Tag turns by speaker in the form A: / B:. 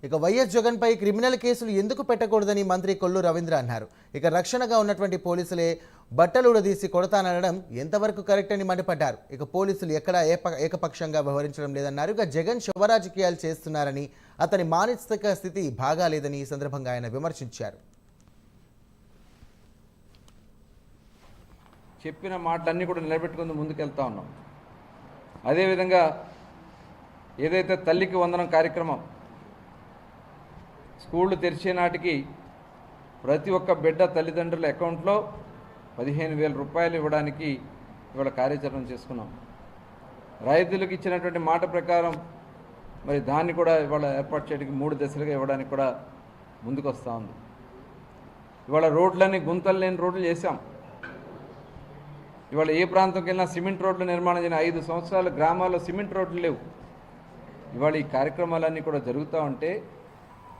A: ఇక వైఎస్ జగన్ పై క్రిమినల్ కేసులు ఎందుకు పెట్టకూడదని మంత్రి కొల్లు రవీంద్ర అన్నారు. ఇక రక్షణగా ఉన్నటువంటి పోలీసులే బట్టలు ఉడదీసి కొడతానడం ఎంతవరకు కరెక్ట్ అని మండిపడ్డారు. ఇక పోలీసులు ఎక్కడా ఏకపక్షంగా వ్యవహరించడం లేదన్నారు. ఇక జగన్ శుభరాజకీయాలు చేస్తున్నారని, అతని మానసిక స్థితి బాగాలేదని ఈ సందర్భంగా ఆయన విమర్శించారు.
B: చెప్పిన మాటలన్నీ కూడా నిలబెట్టుకుని ముందుకెళ్తా ఉన్నాం. అదేవిధంగా ఏదైతే తల్లికి వందనం కార్యక్రమం స్కూళ్ళు తెరిచే నాటికి ప్రతి ఒక్క బిడ్డ తల్లిదండ్రుల అకౌంట్లో 15,000 రూపాయలు ఇవ్వడానికి ఇవాళ కార్యాచరణ చేసుకున్నాం. రైతులకు ఇచ్చినటువంటి మాట ప్రకారం మరి దాన్ని కూడా ఇవాళ ఏర్పాటు చేయడానికి 3 దశలుగా ఇవ్వడానికి కూడా ముందుకు వస్తూ ఉంది. ఇవాళ రోడ్లన్నీ గుంతలు లేని రోడ్లు చేశాం. ఇవాళ ఏ ప్రాంతంకి వెళ్ళినా సిమెంట్ రోడ్లు నిర్మాణం చేయని 5 సంవత్సరాల గ్రామాల్లో సిమెంట్ రోడ్లు లేవు. ఇవాళ ఈ కార్యక్రమాలన్నీ కూడా జరుగుతూ ఉంటే